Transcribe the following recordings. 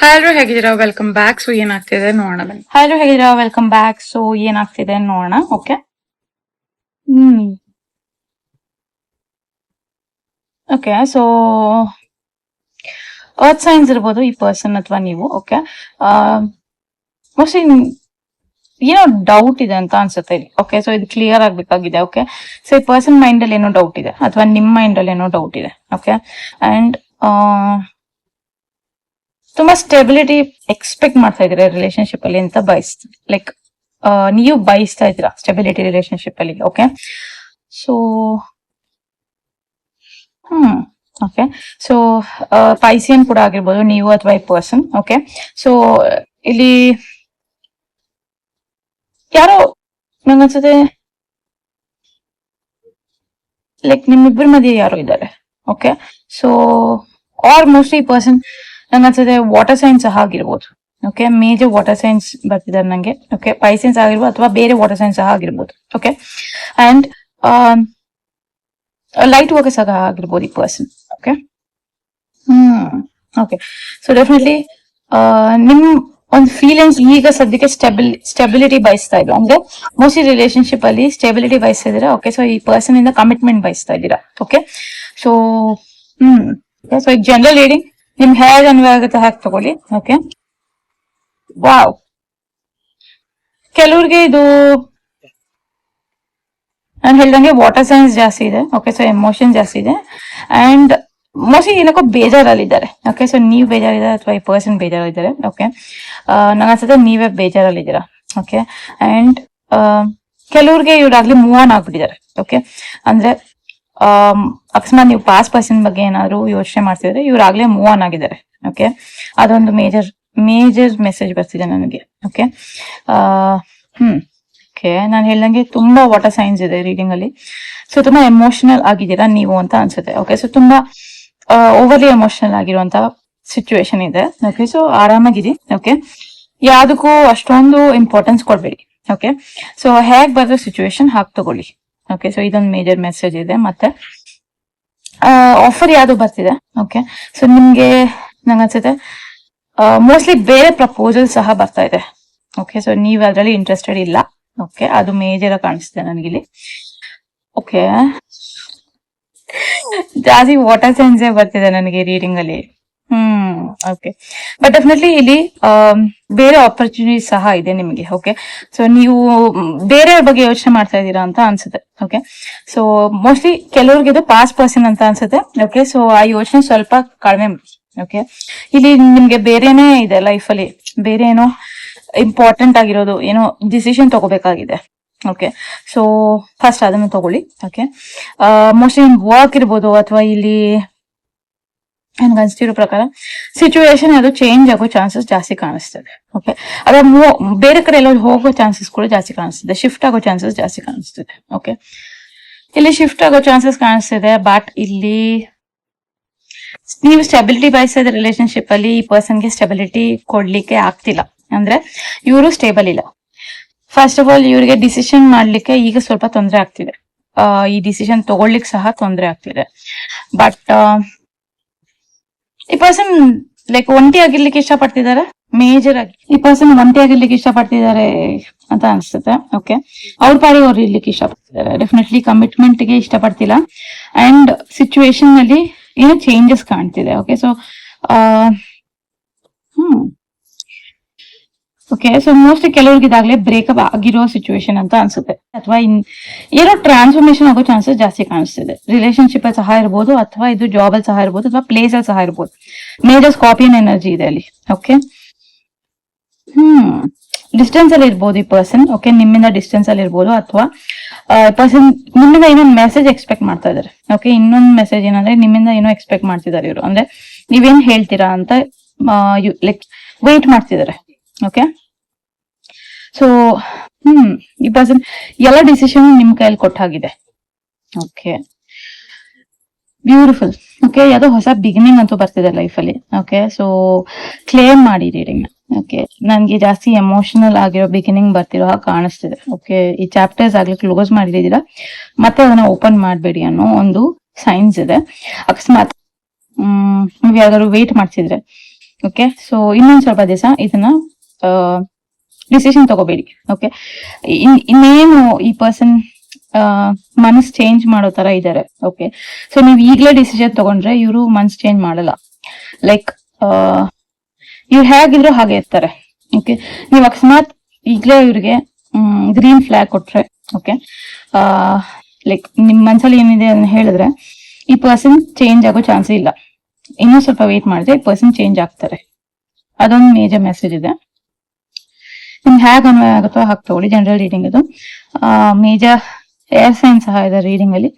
Hello ಹೇಗಿದ್ದೀರಾ welcome back. So ಏನಾಗ್ತಿದೆ ನೋಡೋಣ ಬನ್ನಿ. ಹಲೋ ಹೇಗಿದ್ದೀರಾ ವೆಲ್ಕಮ್ ಬ್ಯಾಕ್. ಸೊ ಏನಾಗ್ತಿದೆ ನೋಡೋಣ. Okay okay so earth science ಇರ್ಬೋದು ಈ ಪರ್ಸನ್ ಅಥವಾ ನೀವು. ಓಕೆ ಮೋಸ್ಟ್ಲಿ ಏನೋ ಡೌಟ್ ಇದೆ ಅಂತ ಅನ್ಸುತ್ತೆ ಇಲ್ಲಿ. ಓಕೆ ಸೊ ಇದು ಕ್ಲಿಯರ್ ಆಗ್ಬೇಕಾಗಿದೆ. ಓಕೆ ಸೊ ಈ ಪರ್ಸನ್ ಮೈಂಡ್ ಅಲ್ಲಿ ಏನೋ ಡೌಟ್ ಇದೆ ಅಥವಾ ನಿಮ್ಮ ಮೈಂಡ್ ಅಲ್ಲಿ ಏನೋ ಡೌಟ್ ಇದೆ. ಓಕೆ ಅಂಡ್ ತುಂಬಾ ಸ್ಟೆಬಿಲಿಟಿ ಎಕ್ಸ್ಪೆಕ್ಟ್ ಮಾಡ್ತಾ ಇದ್ದೀರಾ ರಿಲೇಶನ್ಶಿಪ್ ಅಲ್ಲಿ ಅಂತ ಲೈಕ್ ನೀವು ಬಯಸ್ತಾ ಇದ್ದೀರಾ ಸ್ಟೆಬಿಲಿಟಿ ರಿಲೇಶನ್ಶಿಪ್ ಅಲ್ಲಿ. ಓಕೆ ಸೊ ಓಕೆ ಸೊ ಪೈಸಿಯನ್ ಕೂಡ ಆಗಿರ್ಬೋದು ನೀವು ಅಥವಾ ಈ ಪರ್ಸನ್. ಓಕೆ ಸೊ ಇಲ್ಲಿ ಯಾರೋ ನಂಗನ್ಸುತ್ತೆ ಲೈಕ್ ನಿಮ್ಮಿಬ್ಬರ ಮಧ್ಯೆ ಯಾರೋ ಇದ್ದಾರೆ. Okay so are mostly person ನಂಗನ್ಸುತ್ತೆ ವಾಟರ್ ಸೈನ್ಸ್ ಸಹ ಆಗಿರ್ಬೋದು. ಓಕೆ ಮೇಜರ್ ವಾಟರ್ ಸೈನ್ಸ್ ಬರ್ತಿದ್ದಾರೆ ನಂಗೆ. ಓಕೆ ಪೈಸೆನ್ಸ್ ಆಗಿರ್ಬೋದು ಅಥವಾ ಬೇರೆ ವಾಟರ್ ಸೈನ್ಸ್ ಸಹ ಆಗಿರ್ಬೋದು. ಓಕೆ ಅಂಡ್ ಲೈಟ್ ವರ್ಕ್ ಸಹ ಆಗಿರ್ಬೋದು ಈ person. Okay okay so definitely ನಿಮ್ ಒಂದು ಫೀಲಿಂಗ್ಸ್ ಈಗ ಸದ್ಯಕ್ಕೆ ಸ್ಟೆಬಿಲಿಟಿ ಬಯಸ್ತಾ ಇದ್ರು ಅಂದ್ರೆ ಮೋಸ್ಟ್ಲಿ ರಿಲೇಶನ್ಶಿಪ್ ಅಲ್ಲಿ ಸ್ಟೆಬಿಲಿಟಿ ಬಯಸ್ತಾ ಇದ್ದೀರಾ. ಓಕೆ ಸೊ ಈ ಪರ್ಸನ್ ಇಂದ ಕಮಿಟ್ಮೆಂಟ್ ಬಯಸ್ತಾ ಇದ್ದೀರಾ. ಓಕೆ ಸೊ ಸೊ ಈಗ ಜನರಲ್ ರೀಡಿಂಗ್ ನಿಮ್ ಹೇಗೆ ಅನ್ವಯ ಆಗುತ್ತೆ ಹಾಗೆ ತಗೊಳ್ಳಿ. ಓಕೆ ವಾವ್ ಕೆಲವ್ರಿಗೆ ಇದು ನಾನು ಹೇಳ್ದಂಗೆ ವಾಟರ್ ಸೈನ್ಸ್ ಜಾಸ್ತಿ ಇದೆ. ಓಕೆ ಸೊ ಎಮೋಷನ್ ಜಾಸ್ತಿ ಇದೆ ಅಂಡ್ ಮೋಸ್ಟ್ಲಿ ಏನಕ್ಕೋ ಬೇಜಾರಲ್ಲಿದ್ದಾರೆ. ಓಕೆ ಸೊ ನೀವು ಬೇಜಾರಿದ್ದಾರೆ ಅಥವಾ ಈ ಪರ್ಸನ್ ಬೇಜಾರಿದ್ದಾರೆ. ಓಕೆ ನಂಗನ್ಸುತ್ತೆ ನೀವೇ ಬೇಜಾರಲ್ಲಿದ್ದೀರಾ. ಓಕೆ ಅಂಡ್ ಕೆಲವ್ರಿಗೆ ಇವ್ರಾಗ್ಲಿ ಮೂವ್ ಆನ್ ಆಗ್ಬಿಟ್ಟಿದ್ದಾರೆ. ಓಕೆ ಅಂದ್ರೆ ಅಕಸ್ಮಾತ್ ನೀವು ಪಾಸ್ಟ್ ಪರ್ಸನ್ ಬಗ್ಗೆ ಏನಾದ್ರು ಯೋಚನೆ ಮಾಡ್ತಿದ್ರೆ ಇವ್ರಾಗ್ಲೇ ಮೂವ್ ಆನ್ ಆಗಿದ್ದಾರೆ. ಓಕೆ ಅದೊಂದು ಮೇಜರ್ ಮೆಸೇಜ್ ಬರ್ತಿದೆ ನನಗೆ. ಓಕೆ ಓಕೆ ನಾನು ಹೇಳ್ದಂಗೆ ತುಂಬಾ ವಾಟರ್ ಸೈನ್ಸ್ ಇದೆ ರೀಡಿಂಗ್ ಅಲ್ಲಿ. ಸೊ ತುಂಬಾ ಎಮೋಷನಲ್ ಆಗಿದ್ದೀರಾ ನೀವು ಅಂತ ಅನ್ಸುತ್ತೆ. ಓಕೆ ಸೊ ತುಂಬಾ ಓವರ್ಲಿ ಎಮೋಷನಲ್ ಆಗಿರುವಂತ ಸಿಚುವೇಶನ್ ಇದೆ. ಓಕೆ ಸೊ ಆರಾಮಾಗಿರಿ. ಓಕೆ ಯಾವ್ದಕ್ಕೂ ಅಷ್ಟೊಂದು ಇಂಪಾರ್ಟೆನ್ಸ್ ಕೊಡ್ಬೇಡಿ. ಓಕೆ ಸೊ ಹೇಗ್ ಬರೋ ಸಿಚುವೇಶನ್ ಹಾಗೆ ತಗೊಳ್ಳಿ. ಓಕೆ ಸೊ ಇದೊಂದು ಮೇಜರ್ ಮೆಸೇಜ್ ಇದೆ. ಮತ್ತೆ ಆಫರ್ ಯಾವ್ದು ಬರ್ತಿದೆ. ಓಕೆ ಸೊ ನಿಮ್ಗೆ ನಂಗನ್ಸುತ್ತೆ ಮೋಸ್ಟ್ಲಿ ಬೇರೆ ಪ್ರಪೋಸಲ್ ಸಹ ಬರ್ತಾ ಇದೆ. ಓಕೆ ಸೊ ನೀವ್ ಅದ್ರಲ್ಲಿ ಇಂಟ್ರೆಸ್ಟೆಡ್ ಇಲ್ಲ. ಓಕೆ ಅದು ಮೇಜರ್ ಆಗಿ ಕಾಣಿಸ್ತಿದೆ ನನಗಿಲ್ಲಿ. ಓಕೆ ಜಾಸ್ತಿ ವಾಟರ್ ಸೈನ್ಸ್ ಬರ್ತಿದೆ ನನಗೆ ರೀಡಿಂಗ್ ಅಲ್ಲಿ. ಓಕೆ ಬಟ್ ಡೆಫಿನೆಟ್ಲಿ ಇಲ್ಲಿ ಬೇರೆ ಆಪರ್ಚುನಿಟಿ ಸಹ ಇದೆ ನಿಮಗೆ. ಓಕೆ ಸೊ ನೀವು ಬೇರೆಯವ್ರ ಬಗ್ಗೆ ಯೋಚನೆ ಮಾಡ್ತಾ ಇದ್ದೀರಾ ಅಂತ ಅನ್ಸುತ್ತೆ. ಓಕೆ ಸೊ ಮೋಸ್ಟ್ಲಿ ಕೆಲವ್ರಿಗೆ ಇದು ಪಾಸ್ಟ್ ಪರ್ಸನ್ ಅಂತ ಅನ್ಸುತ್ತೆ. ಓಕೆ ಸೊ ಆ ಯೋಚನೆ ಸ್ವಲ್ಪ ಕಡಿಮೆ. ಓಕೆ ಇಲ್ಲಿ ನಿಮ್ಗೆ ಬೇರೆನೆ ಇದೆ ಲೈಫ್ ಅಲ್ಲಿ, ಬೇರೆ ಏನೋ ಇಂಪಾರ್ಟೆಂಟ್ ಆಗಿರೋದು ಏನೋ ಡಿಸಿಷನ್ ತಗೋಬೇಕಾಗಿದೆ. ಓಕೆ ಸೊ ಫಸ್ಟ್ ಅದನ್ನು ತಗೊಳ್ಳಿ. ಓಕೆ ಮೋಸ್ಟ್ಲಿ ವರ್ಕ್ ಇರ್ಬೋದು ಅಥವಾ ಇಲ್ಲಿ ನನ್ಗೆ ಅನ್ಸ್ತಿರೋ ಪ್ರಕಾರ ಸಿಚುವೇಶನ್ ಅದು ಚೇಂಜ್ ಆಗೋ ಚಾನ್ಸಸ್ ಜಾಸ್ತಿ ಕಾಣಿಸ್ತದೆ. ಓಕೆ ಅದ ಬೇರೆ ಕಡೆ ಎಲ್ಲ ಹೋಗೋ ಚಾನ್ಸಸ್ ಕೂಡ ಜಾಸ್ತಿ ಕಾಣಿಸ್ತಿದೆ. ಶಿಫ್ಟ್ ಆಗೋ ಚಾನ್ಸಸ್ ಜಾಸ್ತಿ ಕಾಣಿಸ್ತಿದೆ. ಓಕೆ ಇಲ್ಲಿ ಶಿಫ್ಟ್ ಆಗೋ ಚಾನ್ಸಸ್ ಕಾಣಿಸ್ತಿದೆ. ಬಟ್ ಇಲ್ಲಿ ನೀವು ಸ್ಟೆಬಿಲಿಟಿ ಬಯಸಿದ ರಿಲೇಶನ್ಶಿಪ್ ಅಲ್ಲಿ ಈ ಪರ್ಸನ್ಗೆ ಸ್ಟೆಬಿಲಿಟಿ ಕೊಡ್ಲಿಕ್ಕೆ ಆಗ್ತಿಲ್ಲ. ಅಂದ್ರೆ ಇವರು ಸ್ಟೇಬಲ್ ಇಲ್ಲ. ಫಸ್ಟ್ ಆಫ್ ಆಲ್ ಇವರಿಗೆ ಡಿಸಿಷನ್ ಮಾಡ್ಲಿಕ್ಕೆ ಈಗ ಸ್ವಲ್ಪ ತೊಂದರೆ ಆಗ್ತಿದೆ. ಈ ಡಿಸಿಷನ್ ತಗೊಳ್ಲಿಕ್ಕೆ ಸಹ ತೊಂದರೆ ಆಗ್ತಿದೆ. ಬಟ್ ಈ ಪರ್ಸನ್ ಲೈಕ್ ಒಂಟಿ ಆಗಿರ್ಲಿಕ್ಕೆ ಇಷ್ಟಪಡ್ತಿದ್ದಾರೆ. ಮೇಜರ್ ಆಗಿ ಈ ಪರ್ಸನ್ ಒಂಟಿ ಆಗಿರ್ಲಿಕ್ಕೆ ಇಷ್ಟಪಡ್ತಿದ್ದಾರೆ ಅಂತ ಅನ್ಸುತ್ತೆ. ಓಕೆ ಅವ್ರ ಪಾಡಿಗೆ ಅವ್ರು ಇರ್ಲಿಕ್ಕೆ ಇಷ್ಟಪಡ್ತಿದ್ದಾರೆ. ಡೆಫಿನೆಟ್ಲಿ ಕಮಿಟ್ಮೆಂಟ್ ಗೆ ಇಷ್ಟಪಡ್ತಿಲ್ಲ ಅಂಡ್ ಸಿಚುವೇಶನ್ ನಲ್ಲಿ ಏನೋ ಚೇಂಜಸ್ ಕಾಣ್ತಿದೆ. Okay so okay so mostly ಕೆಲವ್ರಿಗೆ ಇದಾಗ್ಲೇ ಬ್ರೇಕಪ್ ಆಗಿರೋ ಸಿಚುವೇಶನ್ ಅಂತ ಅನ್ಸುತ್ತೆ ಅಥವಾ ಏನೋ ಟ್ರಾನ್ಸ್ಫಾರ್ಮೇಶನ್ ಆಗೋ ಚಾನ್ಸಸ್ ಜಾಸ್ತಿ ಕಾಣಿಸ್ತಿದೆ. ರಿಲೇಶನ್ಶಿಪ್ ಅಲ್ಲಿ ಸಹ ಇರ್ಬೋದು ಅಥವಾ ಇದು ಜಾಬ್ ಅಲ್ಲಿ ಸಹ ಇರ್ಬೋದು ಅಥವಾ ಪ್ಲೇಸ್ ಅಲ್ಲಿ ಸಹ ಇರ್ಬೋದು. ಮೇಜರ್ ಸ್ಕಾರ್ಪಿಯನ್ ಎನರ್ಜಿ ಇದೆ ಅಲ್ಲಿ. ಓಕೆ ಡಿಸ್ಟೆನ್ಸ್ ಅಲ್ಲಿ ಇರ್ಬೋದು ಈ ಪರ್ಸನ್. ಓಕೆ ನಿಮ್ಮಿಂದ ಡಿಸ್ಟೆನ್ಸ್ ಅಲ್ಲಿ ಇರ್ಬೋದು ಅಥವಾ ಪರ್ಸನ್ ನಿಮ್ಮಿಂದ ಇನ್ನೊಂದು ಮೆಸೇಜ್ ಎಕ್ಸ್ಪೆಕ್ಟ್ ಮಾಡ್ತಾ ಇದಾರೆ. ಓಕೆ ಇನ್ನೊಂದು ಮೆಸೇಜ್ ಏನಂದ್ರೆ ನಿಮ್ಮಿಂದ ಏನೋ ಎಕ್ಸ್ಪೆಕ್ಟ್ ಮಾಡ್ತಿದ್ದಾರೆ ಇವರು. ಅಂದ್ರೆ ನೀವೇನ್ ಹೇಳ್ತೀರಾ ಅಂತ ಲೈಕ್ ವೇಟ್ ಮಾಡ್ತಿದ್ದಾರೆ. ಓಕೆ ಸೊ ಈ ಪರ್ಸನ್ ಎಲ್ಲ ಡಿಸಿಷನ್ ನಿಮ್ ಕೈಯಲ್ಲಿ ಕೊಟ್ಟಾಗಿದೆ. Okay beautiful. ಓಕೆ ಯಾವ್ದೋ ಹೊಸ ಬಿಗಿನಿಂಗ್ ಅಂತೂ ಬರ್ತಿದೆ ಲೈಫ್ ಅಲ್ಲಿ. ಓಕೆ ಸೊ ಕ್ಲೇಮ್ ಮಾಡಿ ರೀಡಿಂಗ್. ಓಕೆ ನನ್ಗೆ ಜಾಸ್ತಿ ಎಮೋಷನಲ್ ಆಗಿರೋ ಬಿಗಿನಿಂಗ್ ಬರ್ತಿರೋ ಹಾಗೆ ಕಾಣಿಸ್ತಿದೆ. ಓಕೆ ಈ ಚಾಪ್ಟರ್ಸ್ ಆಗ್ಲಿ ಕ್ಲೋಸ್ ಮಾಡಿದೀರಾ ಮತ್ತೆ ಅದನ್ನ ಓಪನ್ ಮಾಡಬೇಡಿ ಅನ್ನೋ ಒಂದು ಸೈನ್ಸ್ ಇದೆ. ಅಕಸ್ಮಾತ್ ನೀವ್ ಯಾವ್ದಾದ್ರು ವೇಟ್ ಮಾಡ್ತಿದ್ರೆ ಓಕೆ, ಸೊ ಇನ್ನೊಂದ್ ಸ್ವಲ್ಪ ದಿವಸ ಇದನ್ನ ಡಿಸಿಷನ್ ತಗೋಬೇಡಿ. ಓಕೆ, ಇನ್ನೇನು ಈ ಪರ್ಸನ್ ಮನಸ್ ಚೇಂಜ್ ಮಾಡೋ ತರ ಇದಾರೆ. ಓಕೆ, ಸೊ ನೀವ್ ಈಗ್ಲೇ ಡಿಸಿಷನ್ ತಗೊಂಡ್ರೆ ಇವರು ಮನ್ಸ್ ಚೇಂಜ್ ಮಾಡಲ್ಲ. ಲೈಕ್ ಇವ್ರು ಹೇಗಿದ್ರು ಹಾಗೆ ಇರ್ತಾರೆ. ಓಕೆ, ನೀವ್ ಅಕಸ್ಮಾತ್ ಈಗ್ಲೇ ಇವ್ರಿಗೆ ಗ್ರೀನ್ ಫ್ಲಾಗ್ ಕೊಟ್ರೆ, ಓಕೆ, ಲೈಕ್ ನಿಮ್ ಮನ್ಸಲ್ಲಿ ಏನಿದೆ ಅದನ್ನ ಹೇಳಿದ್ರೆ ಈ ಪರ್ಸನ್ ಚೇಂಜ್ ಆಗೋ ಚಾನ್ಸೇ ಇಲ್ಲ. ಇನ್ನೂ ಸ್ವಲ್ಪ ವೇಟ್ ಮಾಡಿದ್ರೆ ಈ ಪರ್ಸನ್ ಚೇಂಜ್ ಆಗ್ತಾರೆ. ಅದೊಂದು ಮೇಜರ್ ಮೆಸೇಜ್ ಇದೆ. ನಿಮ್ಗೆ ಹೇಗ್ ಅನ್ವಯ ಆಗುತ್ತೋ ಹಾಗೆ ತಗೊಳ್ಳಿ. ಜನರಲ್ ರೀಡಿಂಗ್ ಇದು. ಮೇಜರ್ ಏರ್ ಸೈನ್ ಸಹ ಇದೆ ರೀಡಿಂಗ್ ಅಲ್ಲಿ.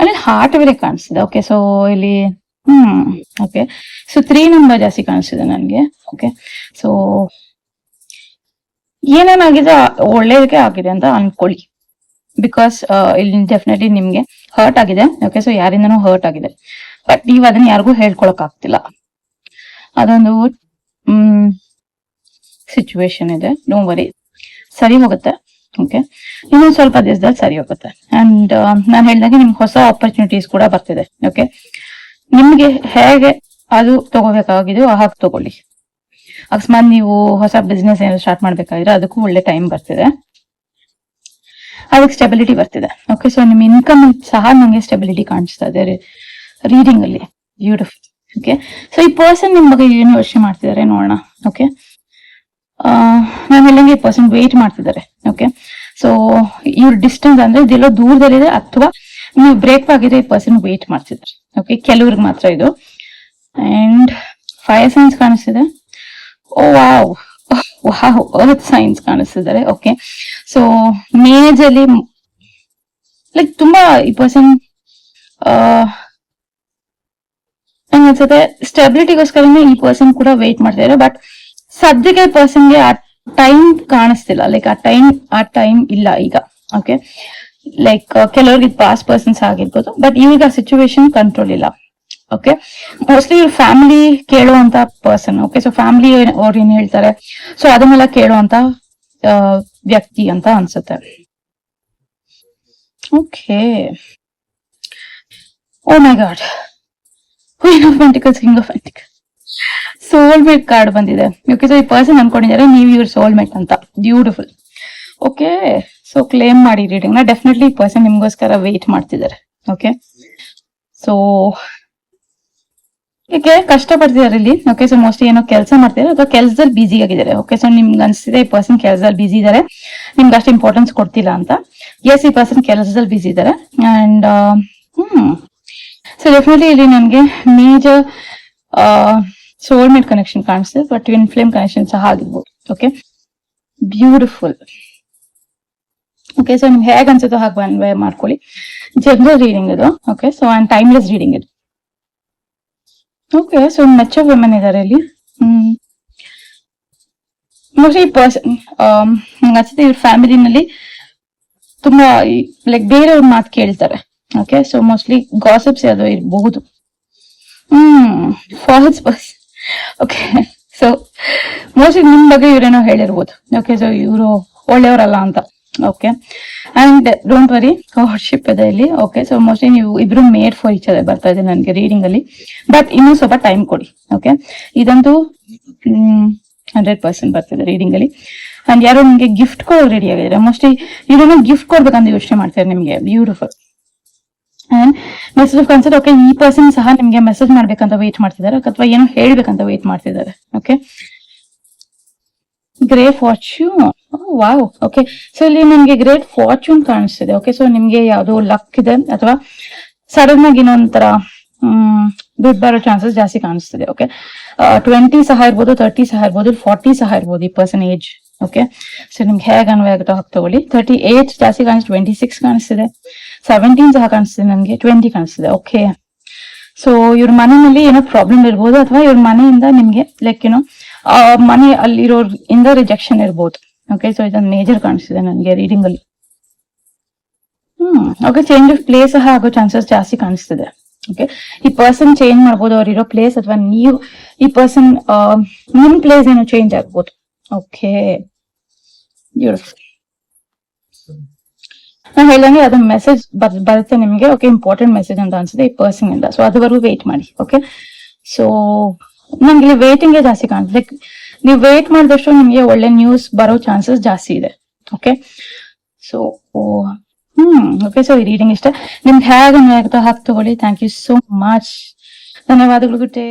ಅಲ್ಲಿ ಹಾರ್ಟ್ ಬೇರೆ ಕಾಣಿಸ್ತಿದೆ. ಓಕೆ, ಸೊ ಇಲ್ಲಿ ಓಕೆ, ಸೊ 3 ನಂಬರ್ ಜಾಸ್ತಿ ಕಾಣಿಸ್ತಿದೆ ನನಗೆ. ಓಕೆ, ಸೊ ಏನೇನಾಗಿದೆ ಒಳ್ಳೇದಕ್ಕೆ ಆಗಿದೆ ಅಂತ ಅನ್ಕೊಳ್ಳಿ. ಬಿಕಾಸ್ ಇಲ್ಲಿ ಡೆಫಿನೆಟ್ಲಿ ನಿಮ್ಗೆ ಹರ್ಟ್ ಆಗಿದೆ. ಓಕೆ, ಸೊ ಯಾರಿಂದನೂ ಹರ್ಟ್ ಆಗಿದೆ, ಬಟ್ ನೀವ್ ಅದನ್ನ ಯಾರಿಗೂ ಹೇಳ್ಕೊಳಕ್ ಆಗ್ತಿಲ್ಲ. ಅದೊಂದು ಸಿಚುವೇಶನ್ ಇದೆ. ಡೋಂಟ್ ವರಿ, ಸರಿ ಹೋಗುತ್ತೆ. ಓಕೆ, ಇನ್ನೊಂದು ಸ್ವಲ್ಪ ದಿವಸದಲ್ಲಿ ಸರಿ ಹೋಗುತ್ತೆ. ಅಂಡ್ ನಾನು ಹೇಳಿದಾಗೆ ನಿಮ್ಗೆ ಹೊಸ ಆಪರ್ಚುನಿಟೀಸ್ ಕೂಡ ಬರ್ತಿದೆ. ಓಕೆ, ನಿಮ್ಗೆ ಹೇಗೆ ಅದು ತಗೋಬೇಕಾಗಿದೆಯೋ ಹಾಗೆ ತಗೊಳ್ಳಿ. ಅಕಸ್ಮಾತ್ ನೀವು ಹೊಸ ಬಿಸ್ನೆಸ್ ಏನಾದ್ರು ಸ್ಟಾರ್ಟ್ ಮಾಡ್ಬೇಕಾದ್ರೆ ಅದಕ್ಕೂ ಒಳ್ಳೆ ಟೈಮ್ ಬರ್ತಿದೆ. ಅದಕ್ಕೆ ಸ್ಟೆಬಿಲಿಟಿ ಬರ್ತಿದೆ. ಓಕೆ, ಸೊ ನಿಮ್ ಇನ್ಕಮ್ ಸಹ ನಂಗೆ ಸ್ಟೆಬಿಲಿಟಿ ಕಾಣಿಸ್ತಾ ಇದೆ ರೀಡಿಂಗ್ ಅಲ್ಲಿ. ಬ್ಯೂಟಿಫುಲ್. ಓಕೆ, ಸೊ ಈ ಪರ್ಸನ್ ನಿಮ್ ಬಗ್ಗೆ ಏನು ಯೋಚನೆ ಮಾಡ್ತಿದ್ದಾರೆ ನೋಡೋಣ. ಓಕೆ, ನಾನು ಹೇಳಂಗೆ ಈ ಪರ್ಸನ್ ವೇಟ್ ಮಾಡ್ತಿದ್ದಾರೆ. ಓಕೆ, ಸೊ ಇವ್ರ ಡಿಸ್ಟೆನ್ಸ್ ಅಂದ್ರೆ ಇದೆಲ್ಲೋ ದೂರದಲ್ಲಿದೆ ಅಥವಾ ನೀವು ಬ್ರೇಕ್ ಆಗಿದೆ. ಈ ಪರ್ಸನ್ ವೇಟ್ ಮಾಡ್ತಿದ್ದಾರೆ. ಓಕೆ, ಕೆಲವ್ರಿಗೆ ಮಾತ್ರ ಇದು. ಅಂಡ್ 5 ಸೈನ್ಸ್ ಕಾಣಿಸ್ತಿದೆ. ಓ ವಾವ್, ಅರ್ತ್ ಸೈನ್ಸ್ ಕಾಣಿಸ್ತಿದ್ದಾರೆ. ಓಕೆ, ಸೊ ಮೇಜರ್ಲಿ ಲೈಕ್ ತುಂಬಾ ಈ ಪರ್ಸನ್ ಅನ್ಸುತ್ತೆ ಸ್ಟೆಬಿಲಿಟಿಗೋಸ್ಕರನೇ ಈ ಪರ್ಸನ್ ಕೂಡ ವೇಟ್ ಮಾಡ್ತಿದ್ದಾರೆ. ಬಟ್ ಸದ್ಯಕ್ಕೆ ಪರ್ಸನ್ಗೆ ಆ ಟೈಮ್ ಕಾಣಿಸ್ತಿಲ್ಲ. ಲೈಕ್ ಆ ಟೈಮ್ ಇಲ್ಲ ಈಗ. ಓಕೆ, ಲೈಕ್ ಕೆಲವ್ರಿಗೆ ಪಾಸ್ಟ್ ಪರ್ಸನ್ಸ್ ಆಗಿರ್ಬೋದು, ಬಟ್ ಈಗ ಸಿಚುವೇಶನ್ ಕಂಟ್ರೋಲ್ ಇಲ್ಲ. ಓಕೆ, ಮೋಸ್ಟ್ಲಿ ಇವ್ರ ಫ್ಯಾಮಿಲಿ ಕೇಳುವಂತ ಪರ್ಸನ್. ಓಕೆ, ಸೊ ಫ್ಯಾಮಿಲಿ ಅವ್ರು ಏನ್ ಹೇಳ್ತಾರೆ ಸೊ ಅದನ್ನೆಲ್ಲ ಕೇಳುವಂತ ವ್ಯಕ್ತಿ ಅಂತ ಅನ್ಸುತ್ತೆ. Okay, oh my God, queen of pentacles, king of pentacles, soulmate card ಬಂದಿದೆ. ಓಕೆ, ಸೊ ಈ ಪರ್ಸನ್ ಅನ್ಕೊಂಡಿದ್ದಾರೆ ನೀವು ಇವ್ರ ಸೋಲ್ಮೇಟ್ ಅಂತ. ಬ್ಯೂಟಿಫುಲ್. ಓಕೆ, ಸೊ ಕ್ಲೇಮ್ ಮಾಡಿ ರೀಡಿಂಗ್ ನ. ಡೆಫಿನೆಟ್ಲಿ ಈ ಪರ್ಸನ್ ನಿಮ್ಗೋಸ್ಕರ ವೇಟ್ ಮಾಡ್ತಿದ್ದಾರೆ. ಓಕೆ, ಸೊ ಯಾಕೆ ಕಷ್ಟ ಪಡ್ತಿದ್ದಾರೆ ಇಲ್ಲಿ. ಓಕೆ, ಸೊ ಮೋಸ್ಟ್ಲಿ ಏನೋ ಕೆಲಸ ಮಾಡ್ತಿದ್ದಾರೆ ಅಥವಾ ಕೆಲಸದಲ್ಲಿ ಬಿಸಿ ಆಗಿದ್ದಾರೆ. ಓಕೆ, ಸೊ ನಿಮ್ಗೆ ಅನ್ಸ್ತಿದೆ ಈ ಪರ್ಸನ್ ಕೆಲಸದಲ್ಲಿ ಬಿಸಿ ಇದ್ದಾರೆ, ನಿಮ್ಗೆ ಅಷ್ಟು ಇಂಪಾರ್ಟೆನ್ಸ್ ಕೊಡ್ತಿಲ್ಲ ಅಂತ. ಎಸ್, ಈ ಪರ್ಸನ್ ಕೆಲಸದಲ್ಲಿ ಬಿಸಿ ಇದ್ದಾರೆ. ಅಂಡ್ ಸೊ ಡೆಫಿನೆಟ್ಲಿ ಇಲ್ಲಿ ನನ್ಗೆ ಮೇಜರ್ ಸೋಲ್ಮೇಟ್ ಕನೆಕ್ಷನ್ ಕಾಣಿಸ್ತಿದೆ, ಬಟ್ ಟ್ವಿನ್ ಫ್ಲೇಮ್ ಕನೆಕ್ಷನ್ ಸಹ ಆಗಿರ್ಬೋದು. Okay, beautiful. ಓಕೆ, ಸೊ ನಿಮ್ಗೆ ಹೇಗೆ ಅನ್ಸುತ್ತೋ ಹಾಗೆ ಅನ್ವಯ ಮಾಡ್ಕೊಳ್ಳಿ. ಜನರಲ್ ರೀಡಿಂಗ್ ಇದು. Okay, so and timeless reading ಇದು. ಓಕೆ, ಸೊ ಮೆಚೂರ್ ವುಮೆನ್ ಇದಾರೆ ಇಲ್ಲಿ. ಮೋಸ್ಟ್ಲಿ ಈ ಪರ್ಸನ್ ನಂಗೆ ಅನ್ಸುತ್ತೆ ಇವ್ರ ಫ್ಯಾಮಿಲಿನಲ್ಲಿ ತುಂಬಾ ಲೈಕ್ ಬೇರೆಯವ್ರ ಮಾತು ಕೇಳ್ತಾರೆ. ಓಕೆ, ಸೊ ಮೋಸ್ಟ್ಲಿ ಗಾಸಿಪ್ಸ್ ಅದು ಇರಬಹುದು. False person. Okay, so mostly ನಿಮ್ ಬಗ್ಗೆ ಇವ್ರೇನೋ ಹೇಳಿರ್ಬೋದು. ಓಕೆ, ಸೊ ಇವರು ಒಳ್ಳೆಯವರಲ್ಲ ಅಂತ. Okay, and don't worry, godship ಇದೆ ಇಲ್ಲಿ. ಓಕೆ, ಸೊ ಮೋಸ್ಟ್ಲಿ ನೀವು ಇಬ್ರು ಮೇಡ್ ಫಾರ್ ಈಚ್ ಅದರ್ ಬರ್ತಾ ಇದೆ ನನಗೆ ರೀಡಿಂಗ್ ಅಲ್ಲಿ. ಬಟ್ ಇನ್ನೂ ಸ್ವಲ್ಪ ಟೈಮ್ ಕೊಡಿ. ಓಕೆ, ಇದಂತೂ 100% ಬರ್ತಿದೆ ರೀಡಿಂಗ್ ಅಲ್ಲಿ. ಅಂಡ್ ಯಾರೋ ನಿಮ್ಗೆ ಗಿಫ್ಟ್ ಕೊಡೋದು ರೆಡಿ ಆಗಿದ್ದಾರೆ. ಮೋಸ್ಟ್ಲಿ ಇದನ್ನ ಗಿಫ್ಟ್ ಕೊಡ್ಬೇಕಂತ ಯೋಚನೆ ಮಾಡ್ತಾರೆ ನಿಮ್ಗೆ. Beautiful. And message of concert. Okay, ಈ ಪರ್ಸನ್ ಸಹ ನಿಮ್ಗೆ ಮೆಸೇಜ್ ಮಾಡ್ಬೇಕಂತ ವೇಟ್ ಮಾಡ್ತಿದ್ದಾರೆ ಅಥವಾ ಏನೋ ಹೇಳ್ಬೇಕಂತ ವೇಟ್ ಮಾಡ್ತಿದ್ದಾರೆ. Okay, great fortune. Wow. Okay, so ಇಲ್ಲಿ ನಿಮ್ಗೆ ಗ್ರೇಟ್ ಫಾರ್ಚ್ಯೂನ್ ಕಾಣಿಸ್ತಿದೆ. ಓಕೆ, ಸೊ ನಿಮ್ಗೆ ಯಾವ್ದೋ ಲಕ್ ಇದೆ ಅಥವಾ ಸಡನ್ ಆಗಿ ಇನ್ನೊಂಥರ ದುಡ್ಡು ಬರೋ ಚಾನ್ಸಸ್ ಜಾಸ್ತಿ ಕಾಣಿಸ್ತಿದೆ. ಓಕೆ, 20 ಸಹ ಇರ್ಬೋದು, 30 ಸಹ ಇರ್ಬೋದು, 40 ಸಹ ಇರ್ಬೋದು ಈ ಪರ್ಸನ್ ಏಜ್. ಓಕೆ, ಸೊ ನಿಮ್ಗೆ ಹೇಗೆ ಅನ್ವಯ ಆಗುತ್ತೋ ಹಾಗೆ ತಗೊಳ್ಳಿ. 38 ಜಾಸ್ತಿ ಕಾಣಿಸ್ತು, 26 ಕಾಣಿಸ್ತಿದೆ, 17 ಸಹ ಕಾಣಿಸ್ತಿದೆ, ನನ್ಗೆ 20 ಕಾಣಿಸ್ತಿದೆ. ಓಕೆ, ಸೊ ಇವ್ರ ಮನೆಯಲ್ಲಿ ಏನೋ ಪ್ರಾಬ್ಲಮ್ ಇರ್ಬೋದು ಅಥವಾ ಇವ್ರ ಮನೆಯಿಂದ ನಿಮ್ಗೆ ಲೈಕ್ ಏನೋ ಮನೆ ಅಲ್ಲಿರೋರ್ ಇಂದ ರಿಜೆಕ್ಷನ್ ಇರ್ಬೋದು. ಓಕೆ, ಸೊ ಇದೊಂದು ಮೇಜರ್ ಕಾಣಿಸ್ತಿದೆ ನನಗೆ ರೀಡಿಂಗ್ ಅಲ್ಲಿ. ಓಕೆ, ಚೇಂಜ್ ಆಫ್ ಪ್ಲೇಸ್ ಸಹ ಆಗೋ ಚಾನ್ಸಸ್ ಜಾಸ್ತಿ ಕಾಣಿಸ್ತಿದೆ. ಓಕೆ, ಈ ಪರ್ಸನ್ ಚೇಂಜ್ ಮಾಡ್ಬೋದು ಅವ್ರಿರೋ ಪ್ಲೇಸ್, ಅಥವಾ ನೀವು ಈ ಪರ್ಸನ್ ನಿಮ್ ಪ್ಲೇಸ್ ಏನೋ ಚೇಂಜ್ ಆಗ್ಬೋದು. Okay, beautiful. ನಾನು ಹೇಳಿದಂಗೆ ಅದು ಮೆಸೇಜ್ ಬರುತ್ತೆ ನಿಮ್ಗೆ. ಓಕೆ, ಇಂಪಾರ್ಟೆಂಟ್ ಮೆಸೇಜ್ ಅಂತ ಅನ್ಸುತ್ತೆ ಈ ಪರ್ಸನ್ ಇಂದ. ಸೊ ಅದುವರೆಗೂ ವೇಟ್ ಮಾಡಿ. ಓಕೆ, ಸೊ ನಂಗೆ ಇಲ್ಲಿ ವೇಟಿಂಗೇ ಜಾಸ್ತಿ ಕಾಣುತ್ತೆ. ಲೈಕ್ ನೀವು ವೇಟ್ ಮಾಡಿದಷ್ಟು ನಿಮ್ಗೆ ಒಳ್ಳೆ ನ್ಯೂಸ್ ಬರೋ ಚಾನ್ಸಸ್ ಜಾಸ್ತಿ ಇದೆ. ಓಕೆ, ಸೊ ಓಕೆ, ಸೊ ಈ ರೀಡಿಂಗ್ ಇಷ್ಟ ನಿಮ್ಗೆ ಹೇಗೆ ಹಾಕಿ ತಗೊಳ್ಳಿ. Thank you so much. ಧನ್ಯವಾದಗಳು. Good day.